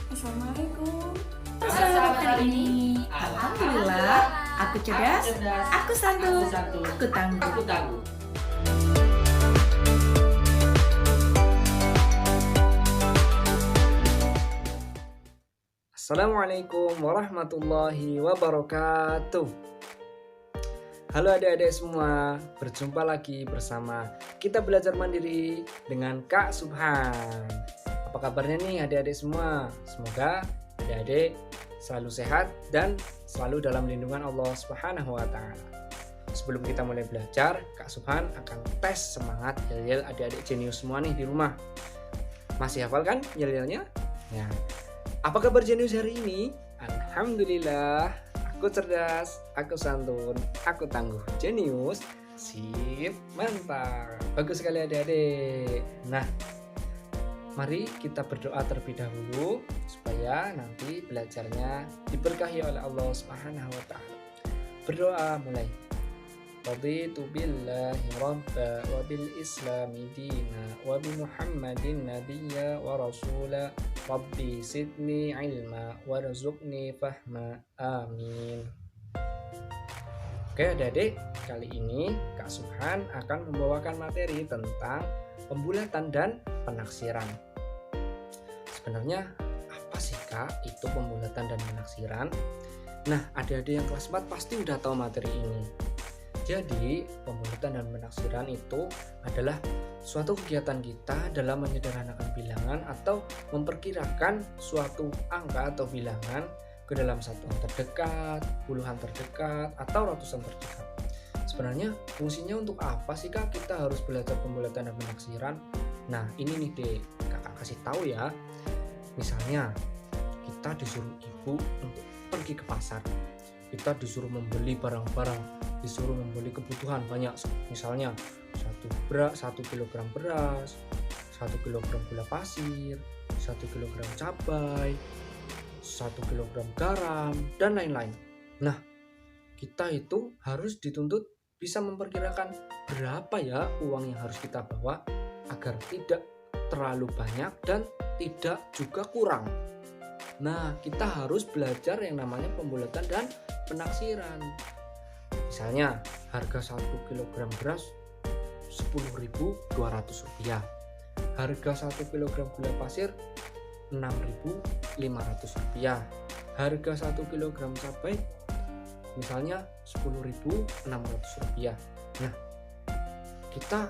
Assalamualaikum. Selamat hari ini. Alhamdulillah, aku cerdas, aku santun, aku tangguh. Assalamualaikum warahmatullahi wabarakatuh. Halo adik-adik semua, berjumpa lagi bersama Kita Belajar Mandiri dengan Kak Subhan. Apa kabarnya nih adik-adik semua? Semoga adik-adik selalu sehat dan selalu dalam lindungan Allah Subhanahu wa Ta'ala. Sebelum kita mulai belajar, Kak Subhan akan tes semangat yel-yel adik-adik jenius semua nih di rumah. Masih hafal kan yel-yelnya? Ya. Apa kabar jenius hari ini? Alhamdulillah, aku cerdas, aku santun, aku tangguh. Jenius, sip, mantap. Bagus sekali adik-adik. Nah, mari kita berdoa terlebih dahulu supaya nanti belajarnya diberkahi oleh Allah Subhanahu wa Ta'ala. Berdoa mulai. Raditu billahi rabba wa bil islami dina wa bi Muhammadin nabiyya wa rasula Rabbi sidni ilma warzuqni fahma amin. Oke adik-adik, kali ini Kak Subhan akan membawakan materi tentang pembulatan dan penaksiran. Sebenarnya apa sih Kak itu pembulatan dan penaksiran? Nah, adik-adik yang kelas 4 pasti udah tahu materi ini. Jadi, pembulatan dan penaksiran itu adalah suatu kegiatan kita dalam menyederhanakan bilangan atau memperkirakan suatu angka atau bilangan ke dalam satuan terdekat, puluhan terdekat, atau ratusan terdekat. Sebenarnya fungsinya untuk apa sih Kak kita harus belajar pembulatan dan penaksiran? Nah, ini nih Dek, Kakak kasih tahu ya. Misalnya, kita disuruh ibu untuk pergi ke pasar. Kita disuruh membeli barang-barang, disuruh membeli kebutuhan banyak, misalnya 1 kilogram beras, 1 kilogram gula pasir, 1 kilogram cabai, 1 kilogram garam, dan lain-lain. Nah, kita itu harus dituntut bisa memperkirakan berapa ya uang yang harus kita bawa agar tidak terlalu banyak dan tidak juga kurang. Nah, kita harus belajar yang namanya pembulatan dan penaksiran. Misalnya, harga 1 kg beras Rp10.200. Harga 1 kg gula pasir Rp6.500. Harga 1 kg cabai misalnya Rp10.600. Nah, kita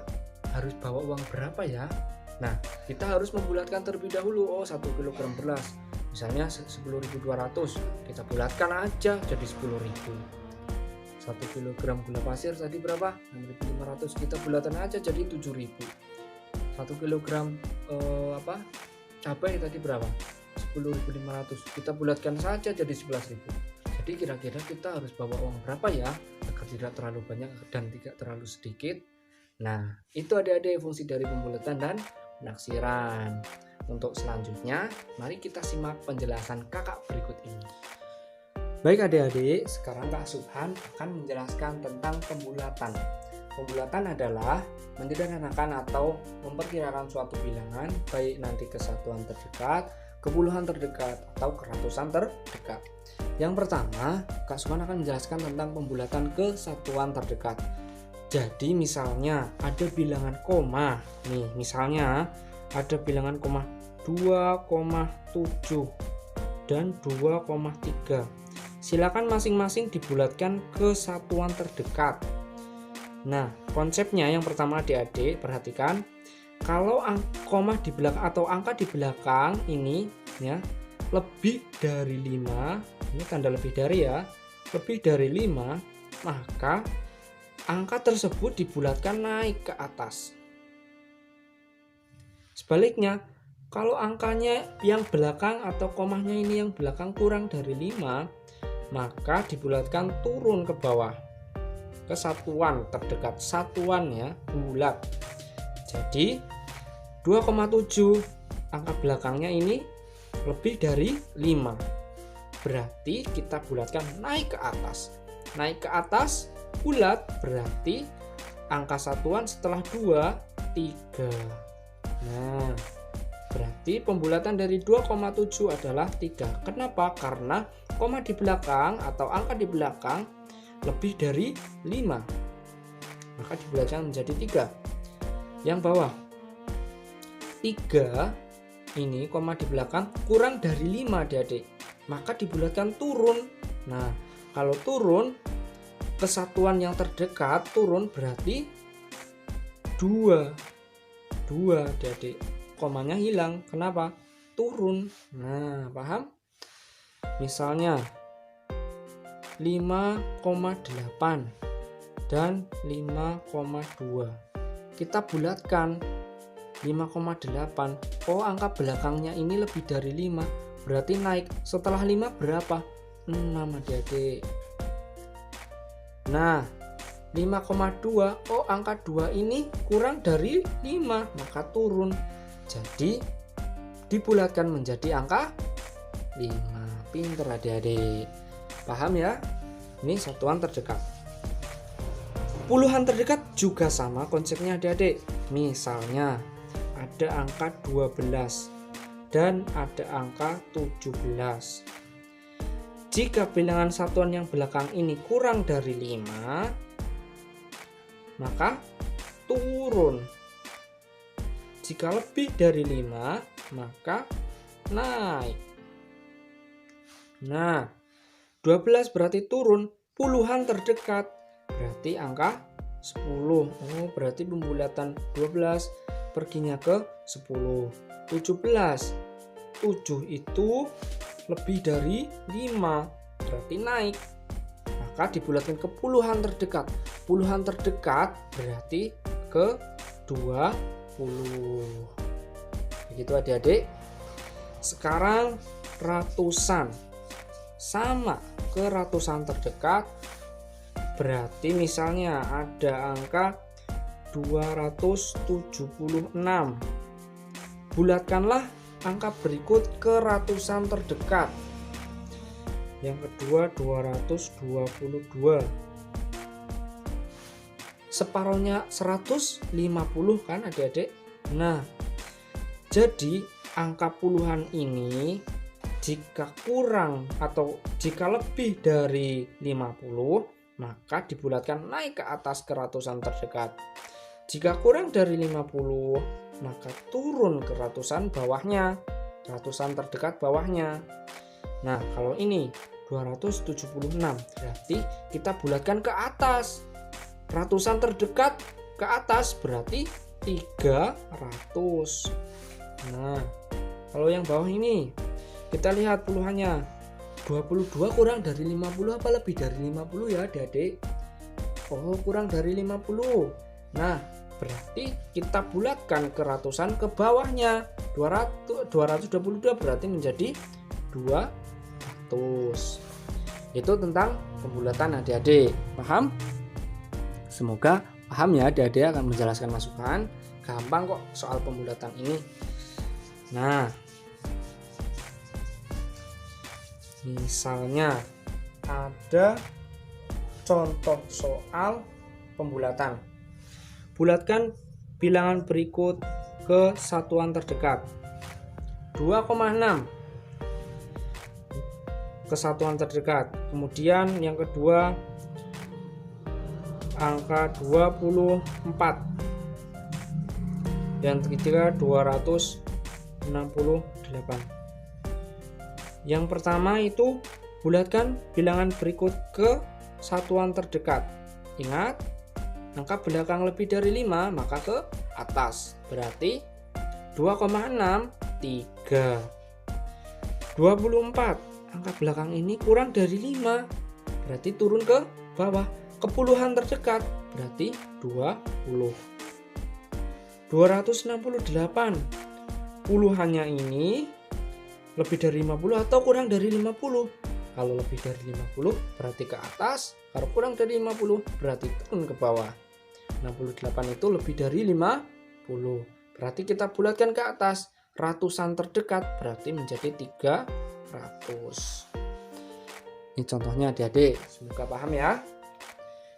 harus bawa uang berapa ya? Nah, kita harus membulatkan terlebih dahulu. 1 kg beras misalnya 10.200, kita bulatkan aja jadi 10.000. 1 kg gula pasir tadi berapa? 6.500, kita bulatkan aja jadi 7.000. 1 kg cabai tadi berapa? 10.500, kita bulatkan saja jadi 11.000. Jadi kira-kira kita harus bawa uang berapa ya agar tidak terlalu banyak dan tidak terlalu sedikit. Nah, itu adik-adik fungsi dari pembulatan dan penaksiran. Untuk selanjutnya, mari kita simak penjelasan kakak berikut ini. Baik adik-adik, sekarang Kak Subhan akan menjelaskan tentang pembulatan. Pembulatan adalah menyederhanakan atau memperkirakan suatu bilangan, baik nanti ke satuan terdekat, ke puluhan terdekat, atau ke ratusan terdekat. Yang pertama, Kak Subhan akan menjelaskan tentang pembulatan ke satuan terdekat. Jadi misalnya ada bilangan koma, nih misalnya ada bilangan koma 2,7 dan 2,3. Silakan masing-masing dibulatkan ke satuan terdekat. Nah, konsepnya yang pertama adik-adik perhatikan, kalau koma di belakang atau angka di belakang ini ya lebih dari 5, ini tanda lebih dari ya, lebih dari 5, maka angka tersebut dibulatkan naik ke atas. Sebaliknya, kalau angkanya yang belakang atau komanya ini yang belakang kurang dari 5, maka dibulatkan turun ke bawah ke satuan terdekat, satuannya bulat. Jadi 2,7 angka belakangnya ini lebih dari 5, berarti kita bulatkan naik ke atas. Naik ke atas bulat berarti angka satuan setelah 2, 3. Nah, Berarti pembulatan dari 2,7 adalah 3. Kenapa? Karena koma di belakang atau angka di belakang lebih dari 5. Maka dibulatkan menjadi 3. Yang bawah 3 ini koma di belakang kurang dari 5 adik-adik. Maka dibulatkan turun. Nah, kalau turun kesatuan yang terdekat turun berarti 2 adik-adik. Komanya hilang. Kenapa? Turun. Nah, paham? Misalnya 5,8 dan 5,2. Kita bulatkan 5,8. Oh, angka belakangnya ini lebih dari 5. Berarti naik. Setelah 5 berapa? 6 adik-adik. Nah, 5,2. Oh, angka 2 ini kurang dari 5, maka turun. Jadi dibulatkan menjadi angka 5. Pinter adik-adik. Paham ya? Ini satuan terdekat. Puluhan terdekat juga sama konsepnya adik-adik. Misalnya ada angka 12 dan ada angka 17. Jika bilangan satuan yang belakang ini kurang dari 5, maka turun. Jika lebih dari 5, maka naik. Nah, 12 berarti turun. Puluhan terdekat berarti angka 10. Oh, berarti pembulatan 12 perginya ke 10. 17. 7 itu lebih dari 5, berarti naik. Maka dibulatkan ke puluhan terdekat. Puluhan terdekat berarti ke 20. Begitu adik-adik. Sekarang ratusan. Sama ke ratusan terdekat. Berarti misalnya ada angka 276. Bulatkanlah angka berikut ke ratusan terdekat. Yang kedua 222. Separohnya 150 kan adik-adik. Nah, jadi angka puluhan ini jika kurang atau jika lebih dari 50, maka dibulatkan naik ke atas ke ratusan terdekat. Jika kurang dari 50, maka turun ke ratusan bawahnya, ratusan terdekat bawahnya. Nah, kalau ini 276, berarti kita bulatkan ke atas. Ratusan terdekat ke atas berarti 300. Nah, kalau yang bawah ini kita lihat puluhannya. 22 kurang dari 50 apa lebih dari 50 ya adik-adik? Oh, kurang dari 50. Nah, berarti kita bulatkan ke ratusan ke bawahnya. 222 berarti menjadi 200. Itu tentang pembulatan adik-adik. Paham? Semoga paham ya, adik-adik akan menjelaskan masukan. Gampang kok soal pembulatan ini. Nah, misalnya ada contoh soal pembulatan. Bulatkan bilangan berikut ke satuan terdekat. 2,6 ke satuan terdekat. Kemudian yang kedua angka 24. Yang ketiga 268. Yang pertama itu bulatkan bilangan berikut ke satuan terdekat. Ingat, angka belakang lebih dari 5 maka ke atas. Berarti 2,6 3. 24. Angka belakang ini kurang dari 5. Berarti turun ke bawah. Ke puluhan terdekat berarti 20. 268. Puluhannya ini lebih dari 50 atau kurang dari 50. Kalau lebih dari 50 berarti ke atas, kalau kurang dari 50 berarti turun ke bawah. 68 itu lebih dari 50. Berarti kita bulatkan ke atas. Ratusan terdekat berarti menjadi 300. Ini contohnya adik-adik, semoga paham ya.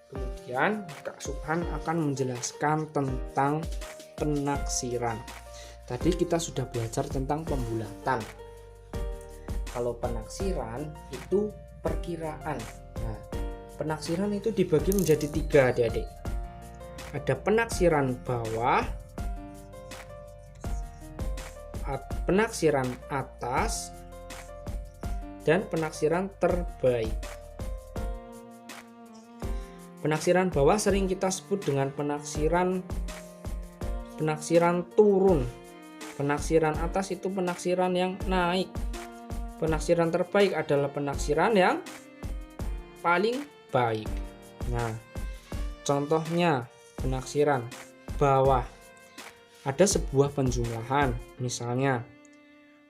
Kemudian Kak Subhan akan menjelaskan tentang penaksiran. Tadi kita sudah belajar tentang pembulatan. Kalau penaksiran itu perkiraan. Nah, penaksiran itu dibagi menjadi 3 adik-adik. Ada penaksiran bawah, penaksiran atas, dan penaksiran terbaik. Penaksiran bawah sering kita sebut dengan penaksiran turun. Penaksiran atas itu penaksiran yang naik. Penaksiran terbaik adalah penaksiran yang paling baik. Nah, contohnya penaksiran bawah. Ada sebuah penjumlahan, misalnya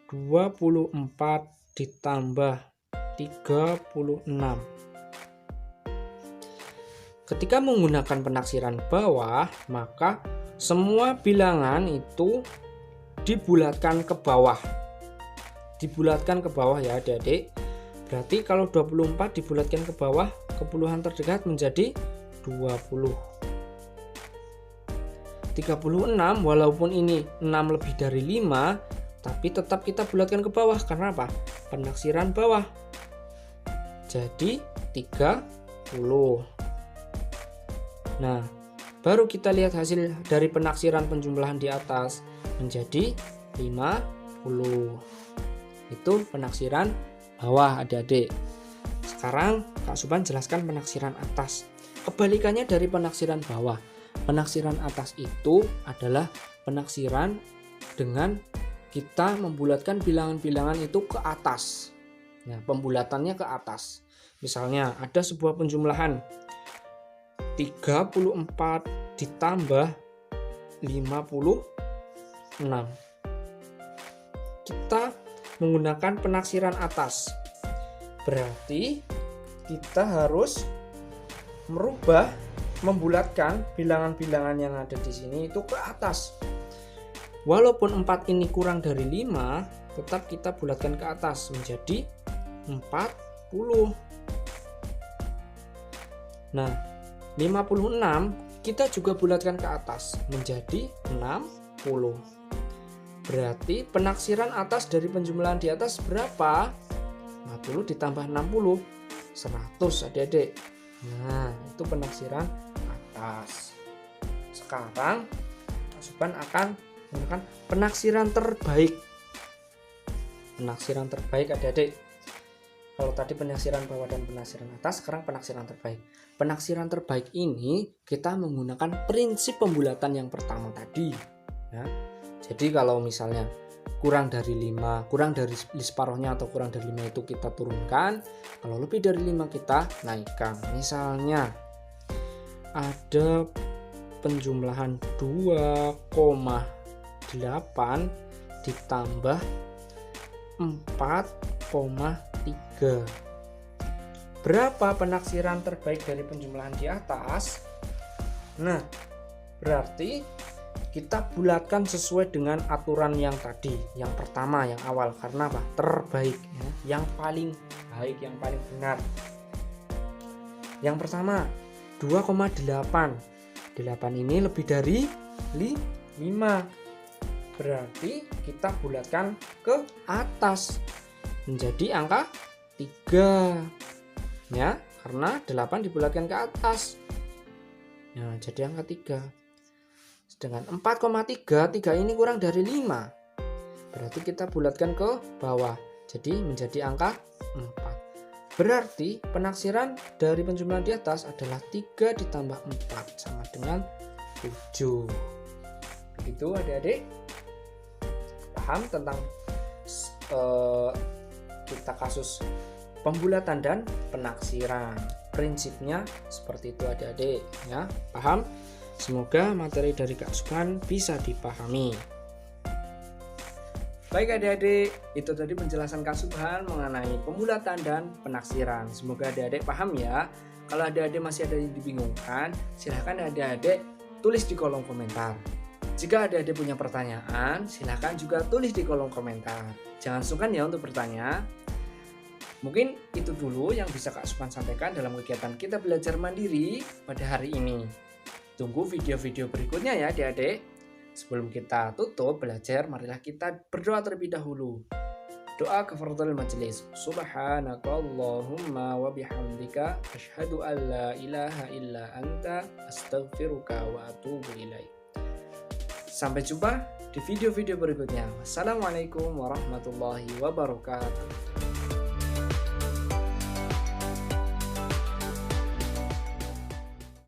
24 ditambah 36. Ketika menggunakan penaksiran bawah, maka semua bilangan itu dibulatkan ke bawah. Dibulatkan ke bawah ya adik-adik. Berarti kalau 24 dibulatkan ke bawah, ke puluhan terdekat menjadi 20. 36 walaupun ini 6 lebih dari 5, tapi tetap kita bulatkan ke bawah. Karena apa? Penaksiran bawah. Jadi 30. Nah, baru kita lihat hasil dari penaksiran penjumlahan di atas menjadi 50. Itu penaksiran bawah adik-adik. Sekarang Kak Subhan jelaskan penaksiran atas. Kebalikannya dari penaksiran bawah. Penaksiran atas itu adalah penaksiran dengan kita membulatkan bilangan-bilangan itu ke atas. Nah, pembulatannya ke atas. Misalnya ada sebuah penjumlahan 34 ditambah 56. Kita menggunakan penaksiran atas. Berarti kita harus membulatkan bilangan-bilangan yang ada di sini itu ke atas. Walaupun 4 ini kurang dari 5, tetap kita bulatkan ke atas menjadi 40. Nah, 56 kita juga bulatkan ke atas menjadi 60. Berarti penaksiran atas dari penjumlahan di atas berapa? 50 ditambah 60, 100 adik-adik. Nah, itu penaksiran atas. Sekarang Subhan akan menggunakan penaksiran terbaik. Penaksiran terbaik adik-adik. Kalau tadi penaksiran bawah dan penaksiran atas, sekarang penaksiran terbaik. Penaksiran terbaik ini kita menggunakan prinsip pembulatan yang pertama tadi. Ya. Jadi kalau misalnya kurang dari 5, kurang dari separuhnya atau kurang dari 5 itu kita turunkan. Kalau lebih dari 5 kita naikkan. Misalnya ada penjumlahan 2,8 ditambah 4,3. Berapa penaksiran terbaik dari penjumlahan di atas? Nah, berarti kita bulatkan sesuai dengan aturan yang tadi, yang pertama, yang awal. Karena apa? Terbaik, ya. Yang paling baik, yang paling benar. Yang pertama 2,8. 8 ini lebih dari 5. Berarti kita bulatkan ke atas menjadi angka 3. Ya, karena 8 dibulatkan ke atas. Nah, jadi angka 3. Sedangkan 4,3, 3 ini kurang dari 5. Berarti kita bulatkan ke bawah. Jadi menjadi angka 4. Berarti penaksiran dari penjumlahan di atas adalah 3 ditambah 4 sama dengan 7. Begitu adik-adik. Paham tentang kita kasus pembulatan dan penaksiran. Prinsipnya seperti itu adik-adik, ya. Paham? Semoga materi dari Kak Subhan bisa dipahami. Baik adik-adik, itu tadi penjelasan Kak Subhan mengenai pembulatan dan penaksiran. Semoga adik-adik paham ya. Kalau adik-adik masih ada yang dibingungkan, silahkan adik-adik tulis di kolom komentar. Jika adik-adik punya pertanyaan, silahkan juga tulis di kolom komentar. Jangan sungkan ya untuk bertanya. Mungkin itu dulu yang bisa Kak Subhan sampaikan dalam kegiatan kita belajar mandiri pada hari ini. Tunggu video-video berikutnya ya adik-adik. Sebelum kita tutup belajar, marilah kita berdoa terlebih dahulu. Doa kafaratul majelis. Subhanakallahumma wa bihamdika asyhadu an la ilaha illa anta astaghfiruka wa atubu ilaik. Sampai jumpa di video-video berikutnya. Wassalamualaikum warahmatullahi wabarakatuh.